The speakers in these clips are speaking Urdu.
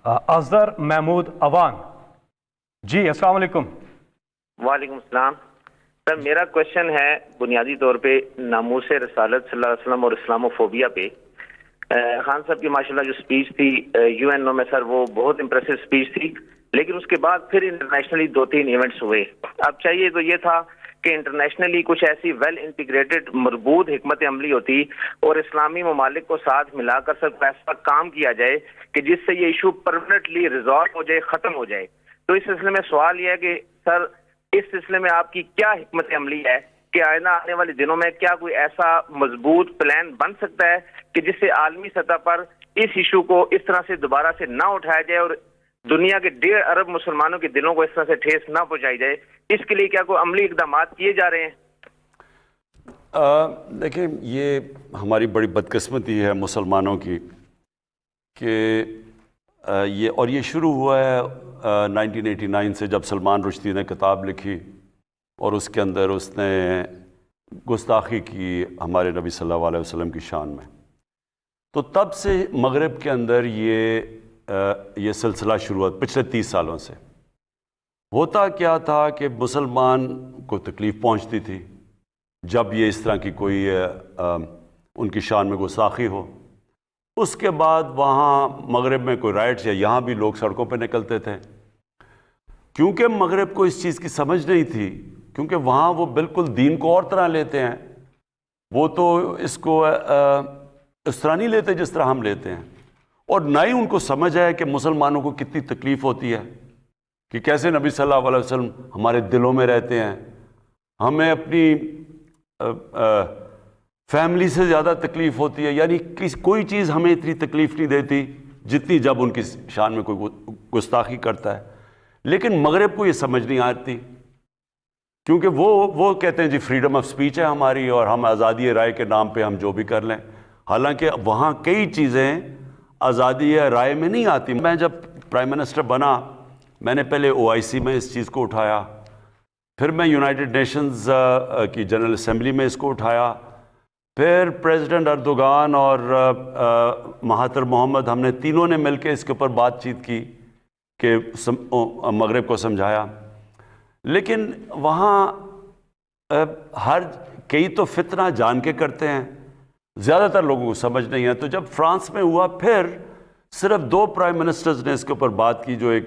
اظہر محمود اوان. جی السلام علیکم. وعلیکم السلام. سر میرا کوشچن ہے بنیادی طور پہ ناموس رسالت صلی اللہ علیہ وسلم اور اسلام فوبیا پہ. خان صاحب کی ماشاءاللہ جو سپیچ تھی یو این او میں سر وہ بہت امپریسو سپیچ تھی، لیکن اس کے بعد پھر انٹرنیشنلی 2-3 ایونٹس ہوئے. اب چاہیے تو یہ تھا کہ انٹرنیشنلی کچھ ایسی ویل انٹیگریٹڈ مربوط حکمت عملی ہوتی اور اسلامی ممالک کو ساتھ ملا کر سب ایسا کام کیا جائے کہ جس سے یہ ایشو پرماننٹلی ریزالو ہو جائے، ختم ہو جائے. تو اس سلسلے میں سوال یہ ہے کہ سر اس سلسلے میں آپ کی کیا حکمت عملی ہے کہ آئندہ آنے والے دنوں میں کیا کوئی ایسا مضبوط پلان بن سکتا ہے کہ جس سے عالمی سطح پر اس ایشو کو اس طرح سے دوبارہ سے نہ اٹھایا جائے اور دنیا کے 1.5 ارب مسلمانوں کے دلوں کو اس طرح سے ٹھیس نہ پہنچائی جائے؟ اس کے لیے کیا کوئی عملی اقدامات کیے جا رہے ہیں؟ دیکھیں، یہ ہماری بڑی بدقسمتی ہے مسلمانوں کی کہ یہ شروع ہوا ہے 1989 سے، جب سلمان رشدی نے کتاب لکھی اور اس کے اندر اس نے گستاخی کی ہمارے نبی صلی اللہ علیہ وسلم کی شان میں. تو تب سے مغرب کے اندر یہ سلسلہ شروع ہوا. پچھلے 30 سالوں سے ہوتا کیا تھا کہ مسلمان کو تکلیف پہنچتی تھی جب یہ اس طرح کی کوئی ان کی شان میں گستاخی ہو. اس کے بعد وہاں مغرب میں کوئی رائٹس یا یہاں بھی لوگ سڑکوں پہ نکلتے تھے، کیونکہ مغرب کو اس چیز کی سمجھ نہیں تھی، کیونکہ وہاں وہ بالکل دین کو اور طرح لیتے ہیں. وہ تو اس کو اس طرح نہیں لیتے جس طرح ہم لیتے ہیں، اور نہ ہی ان کو سمجھ ہے کہ مسلمانوں کو کتنی تکلیف ہوتی ہے، کہ کیسے نبی صلی اللہ علیہ وسلم ہمارے دلوں میں رہتے ہیں. ہمیں اپنی فیملی سے زیادہ تکلیف ہوتی ہے، یعنی کوئی چیز ہمیں اتنی تکلیف نہیں دیتی جتنی جب ان کی شان میں کوئی گستاخی کرتا ہے. لیکن مغرب کو یہ سمجھ نہیں آتی، کیونکہ وہ کہتے ہیں جی فریڈم آف سپیچ ہے ہماری اور ہم آزادی رائے کے نام پہ ہم جو بھی کر لیں. حالانکہ وہاں کئی چیزیں آزادی رائے میں نہیں آتی. میں جب پرائم منسٹر بنا، میں نے پہلے OIC میں اس چیز کو اٹھایا، پھر میں یونائٹڈ نیشنز کی جنرل اسمبلی میں اس کو اٹھایا، پھر پریزیڈنٹ اردوغان اور مہاتر محمد، ہم نے تینوں نے مل کے اس کے اوپر بات چیت کی کہ مغرب کو سمجھایا. لیکن وہاں کئی تو فتنہ جان کے کرتے ہیں، زیادہ تر لوگوں کو سمجھ نہیں ہے. تو جب فرانس میں ہوا، پھر صرف 2 پرائم منسٹرز نے اس کے اوپر بات کی، جو ایک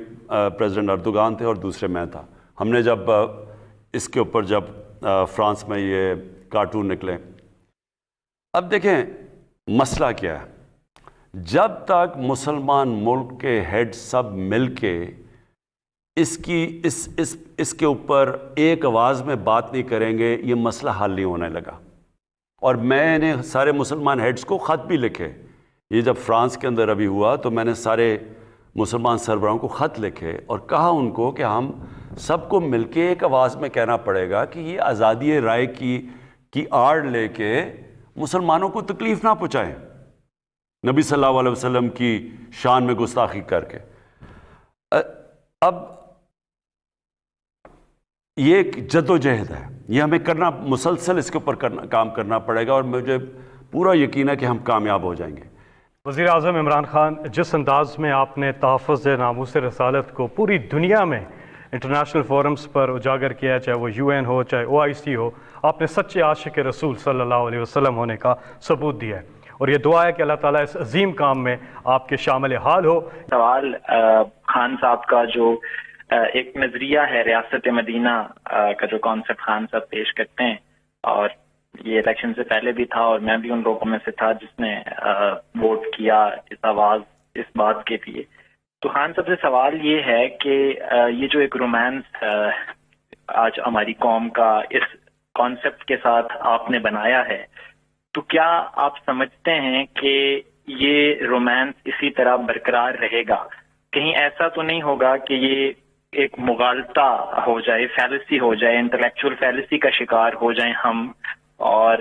پریزیڈنٹ اردوغان تھے اور دوسرے میں تھا. ہم نے جب اس کے اوپر فرانس میں یہ کارٹون نکلے. اب دیکھیں مسئلہ کیا ہے. جب تک مسلمان ملک کے ہیڈ سب مل کے اس کے اوپر ایک آواز میں بات نہیں کریں گے، یہ مسئلہ حل نہیں ہونے لگا. اور میں نے سارے مسلمان ہیڈز کو خط بھی لکھے. یہ جب فرانس کے اندر ابھی ہوا تو میں نے سارے مسلمان سربراہوں کو خط لکھے اور کہا ان کو کہ ہم سب کو مل کے ایک آواز میں کہنا پڑے گا کہ یہ آزادی رائے کی آڑ لے کے مسلمانوں کو تکلیف نہ پہنچائیں، نبی صلی اللہ علیہ وسلم کی شان میں گستاخی کر کے. اب یہ ایک جد و جہد ہے، یہ ہمیں کرنا، مسلسل اس کے اوپر کام کرنا پڑے گا، اور مجھے پورا یقین ہے کہ ہم کامیاب ہو جائیں گے. وزیر اعظم عمران خان، جس انداز میں آپ نے تحفظ ناموس رسالت کو پوری دنیا میں انٹرنیشنل فورمز پر اجاگر کیا ہے، چاہے وہ UN ہو چاہے OIC ہو، آپ نے سچے عاشق رسول صلی اللہ علیہ وسلم ہونے کا ثبوت دیا ہے، اور یہ دعا ہے کہ اللہ تعالیٰ اس عظیم کام میں آپ کے شامل حال ہو. سوال خان صاحب کا جو ایک نظریہ ہے ریاست مدینہ کا جو کانسیپٹ خان صاحب پیش کرتے ہیں، اور یہ الیکشن سے پہلے بھی تھا اور میں بھی ان لوگوں میں سے تھا جس نے ووٹ کیا اس آواز اس بات کے لیے. تو خان صاحب سے سوال یہ ہے کہ یہ جو ایک رومانس آج ہماری قوم کا اس کانسیپٹ کے ساتھ آپ نے بنایا ہے، تو کیا آپ سمجھتے ہیں کہ یہ رومانس اسی طرح برقرار رہے گا؟ کہیں ایسا تو نہیں ہوگا کہ یہ ایک مغالطہ ہو جائے، فیلسی ہو جائے، انٹلیکچوئل فیلسی کا شکار ہو جائیں ہم، اور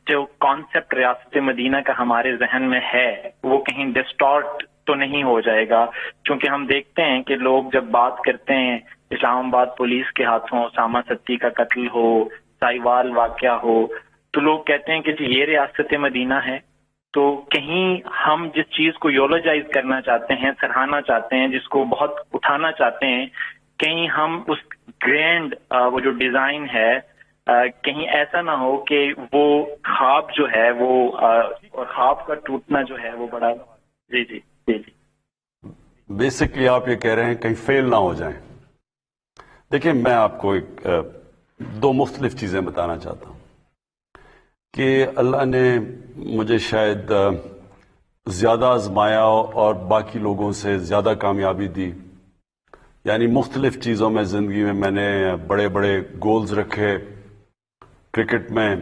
جو کانسیپٹ ریاست مدینہ کا ہمارے ذہن میں ہے وہ کہیں ڈسٹارٹ تو نہیں ہو جائے گا؟ کیونکہ ہم دیکھتے ہیں کہ لوگ جب بات کرتے ہیں، اسلام آباد پولیس کے ہاتھوں اسامہ ستی کا قتل ہو، سائیوال واقعہ ہو، تو لوگ کہتے ہیں کہ جی یہ ریاست مدینہ ہے. تو کہیں ہم جس چیز کو یولوجائز کرنا چاہتے ہیں، سراہنا چاہتے ہیں، جس کو بہت اٹھانا چاہتے ہیں، کہیں ہم اس گرینڈ وہ جو ڈیزائن ہے کہیں ایسا نہ ہو کہ وہ خواب جو ہے وہ اور خواب کا ٹوٹنا جو ہے وہ بڑا جی جی جی جی بیسکلی آپ یہ کہہ رہے ہیں کہیں فیل نہ ہو جائیں. دیکھیں میں آپ کو دو مختلف چیزیں بتانا چاہتا ہوں کہ اللہ نے مجھے شاید زیادہ آزمایا اور باقی لوگوں سے زیادہ کامیابی دی. یعنی مختلف چیزوں میں زندگی میں نے بڑے بڑے گولز رکھے، کرکٹ میں،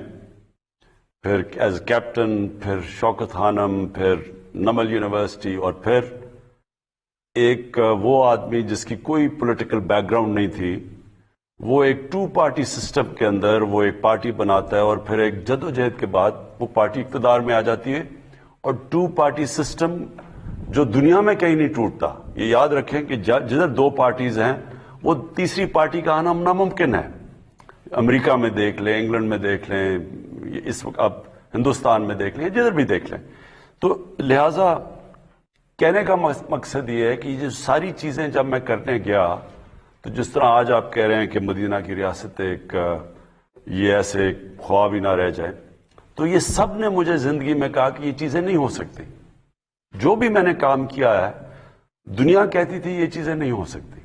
پھر ایز کیپٹن، پھر شوکت خانم، پھر نمل یونیورسٹی، اور پھر ایک وہ آدمی جس کی کوئی پولیٹیکل بیک گراؤنڈ نہیں تھی، وہ ایک 2 پارٹی سسٹم کے اندر وہ ایک پارٹی بناتا ہے، اور پھر ایک جدوجہد کے بعد وہ پارٹی اقتدار میں آ جاتی ہے. اور 2 پارٹی سسٹم جو دنیا میں کہیں نہیں ٹوٹتا. یہ یاد رکھیں کہ جدھر 2 پارٹیز ہیں وہ تیسری پارٹی کا آنا ناممکن ہے. امریکہ میں دیکھ لیں، انگلینڈ میں دیکھ لیں، اس وقت اب ہندوستان میں دیکھ لیں، جدھر بھی دیکھ لیں. تو لہٰذا کہنے کا مقصد یہ ہے کہ یہ ساری چیزیں جب میں کرنے گیا تو جس طرح آج آپ کہہ رہے ہیں کہ مدینہ کی ریاست ایک یہ ایسے خواب ہی نہ رہ جائے، تو یہ سب نے مجھے زندگی میں کہا کہ یہ چیزیں نہیں ہو سکتی. جو بھی میں نے کام کیا ہے دنیا کہتی تھی یہ چیزیں نہیں ہو سکتی.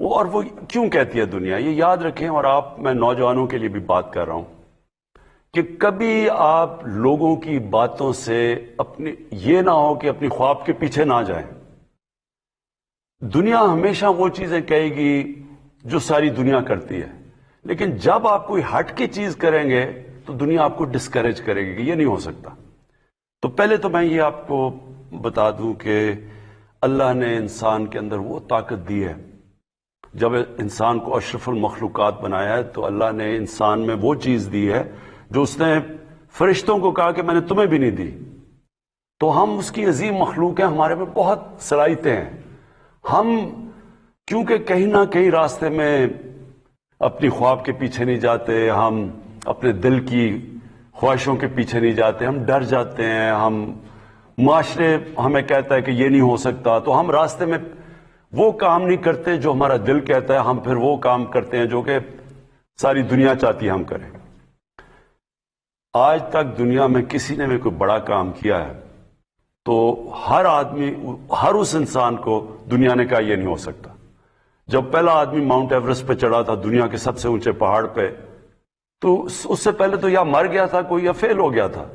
اور وہ کیوں کہتی ہے دنیا؟ یہ یاد رکھیں، اور میں نوجوانوں کے لیے بھی بات کر رہا ہوں کہ کبھی آپ لوگوں کی باتوں سے یہ نہ ہو کہ اپنی خواب کے پیچھے نہ جائیں. دنیا ہمیشہ وہ چیزیں کہے گی جو ساری دنیا کرتی ہے، لیکن جب آپ کوئی ہٹ کے چیز کریں گے تو دنیا آپ کو ڈسکریج کرے گی کہ یہ نہیں ہو سکتا. تو پہلے تو میں یہ آپ کو بتا دوں کہ اللہ نے انسان کے اندر وہ طاقت دی ہے. جب انسان کو اشرف المخلوقات بنایا ہے تو اللہ نے انسان میں وہ چیز دی ہے جو اس نے فرشتوں کو کہا کہ میں نے تمہیں بھی نہیں دی. تو ہم اس کی عظیم مخلوق ہیں، ہمارے میں بہت صلاحیتیں ہیں. ہم کیونکہ کہیں نہ کہیں راستے میں اپنی خواب کے پیچھے نہیں جاتے، ہم اپنے دل کی خواہشوں کے پیچھے نہیں جاتے، ہم ڈر جاتے ہیں، ہم معاشرے ہمیں کہتا ہے کہ یہ نہیں ہو سکتا، تو ہم راستے میں وہ کام نہیں کرتے جو ہمارا دل کہتا ہے، ہم پھر وہ کام کرتے ہیں جو کہ ساری دنیا چاہتی ہے ہم کریں. آج تک دنیا میں کسی نے بھی کوئی بڑا کام کیا ہے تو ہر آدمی، ہر اس انسان کو دنیا نے کہا یہ نہیں ہو سکتا. جب پہلا آدمی ماؤنٹ ایورسٹ پہ چڑھا تھا، دنیا کے سب سے اونچے پہاڑ پہ، تو اس سے پہلے تو یا مر گیا تھا کوئی یا فیل ہو گیا تھا.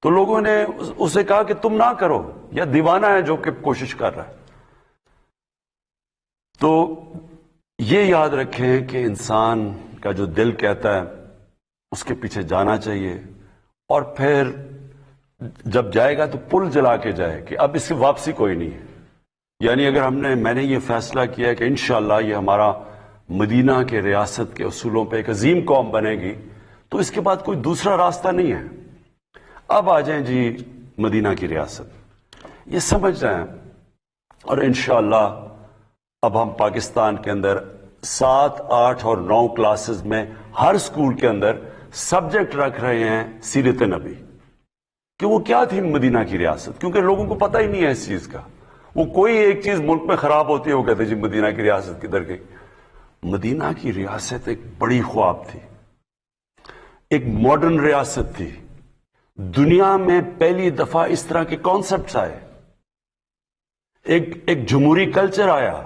تو لوگوں نے اسے کہا کہ تم نہ کرو، یا دیوانہ ہے جو کہ کوشش کر رہا ہے. تو یہ یاد رکھیں کہ انسان کا جو دل کہتا ہے اس کے پیچھے جانا چاہیے، اور پھر جب جائے گا تو پل جلا کے جائے کہ اب اس کی واپسی کوئی نہیں ہے. یعنی اگر میں نے یہ فیصلہ کیا ہے کہ انشاءاللہ یہ ہمارا مدینہ کے ریاست کے اصولوں پہ ایک عظیم قوم بنے گی، تو اس کے بعد کوئی دوسرا راستہ نہیں ہے. اب آ جائیں جی مدینہ کی ریاست، یہ سمجھ رہے ہیں. اور انشاءاللہ اب ہم پاکستان کے اندر 7، 8 اور 9 کلاسز میں ہر سکول کے اندر سبجیکٹ رکھ رہے ہیں سیرت نبی، کہ وہ کیا تھی مدینہ کی ریاست، کیونکہ لوگوں کو پتہ ہی نہیں ہے اس چیز کا. وہ کوئی ایک چیز ملک میں خراب ہوتی ہے وہ کہتے جی مدینہ کی ریاست کدھر گئی. مدینہ کی ریاست ایک بڑی خواب تھی، ایک ماڈرن ریاست تھی. دنیا میں پہلی دفعہ اس طرح کے کانسیپٹس آئے، ایک جمہوری کلچر آیا،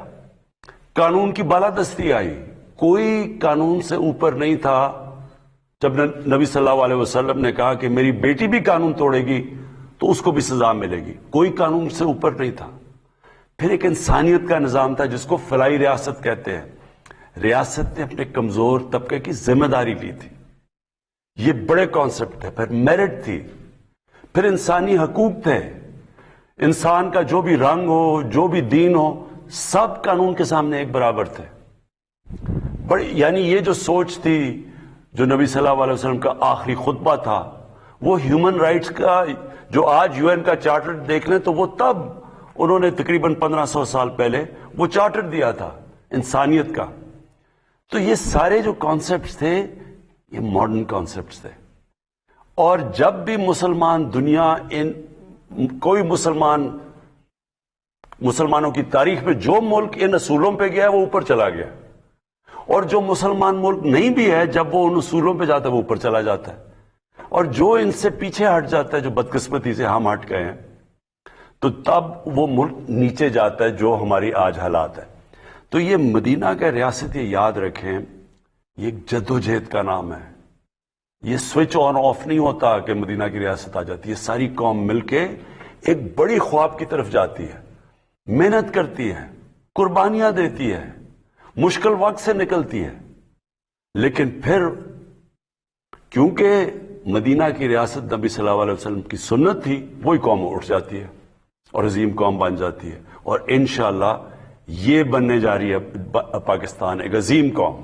قانون کی بالادستی آئی. کوئی قانون سے اوپر نہیں تھا. جب نبی صلی اللہ علیہ وسلم نے کہا کہ میری بیٹی بھی قانون توڑے گی تو اس کو بھی سزا ملے گی، کوئی قانون سے اوپر نہیں تھا. پھر ایک انسانیت کا نظام تھا جس کو فلاحی ریاست کہتے ہیں. ریاست نے اپنے کمزور طبقے کی ذمہ داری لی تھی. یہ بڑے کانسیپٹ تھے. پھر میرٹ تھی، پھر انسانی حقوق تھے. انسان کا جو بھی رنگ ہو، جو بھی دین ہو، سب قانون کے سامنے ایک برابر تھے. یعنی یہ جو سوچ تھی، جو نبی صلی اللہ علیہ وسلم کا آخری خطبہ تھا، وہ ہیومن رائٹس کا، جو آج UN کا چارٹر دیکھ لیں تو وہ تب انہوں نے تقریباً 1500 سال پہلے وہ چارٹر دیا تھا انسانیت کا. تو یہ سارے جو کانسیپٹس تھے یہ ماڈرن کانسیپٹس تھے. اور جب بھی مسلمان دنیا کوئی مسلمانوں کی تاریخ میں جو ملک ان اصولوں پہ گیا ہے وہ اوپر چلا گیا، اور جو مسلمان ملک نہیں بھی ہے جب وہ ان اصولوں پہ جاتا ہے وہ اوپر چلا جاتا ہے، اور جو ان سے پیچھے ہٹ جاتا ہے، جو بدقسمتی سے ہم ہٹ گئے ہیں، تو تب وہ ملک نیچے جاتا ہے، جو ہماری آج حالات ہے۔ تو یہ مدینہ کا ریاست، یہ یاد رکھیں، یہ ایک جدوجہد کا نام ہے۔ یہ سوئچ آن آف نہیں ہوتا کہ مدینہ کی ریاست آ جاتی ہے، ساری قوم مل کے ایک بڑی خواب کی طرف جاتی ہے، محنت کرتی ہے، قربانیاں دیتی ہے، مشکل وقت سے نکلتی ہے، لیکن پھر کیونکہ مدینہ کی ریاست نبی صلی اللہ علیہ وسلم کی سنت تھی، وہی قوم اٹھ جاتی ہے اور عظیم قوم بن جاتی ہے، اور انشاءاللہ یہ بننے جا رہی ہے پاکستان ایک عظیم قوم۔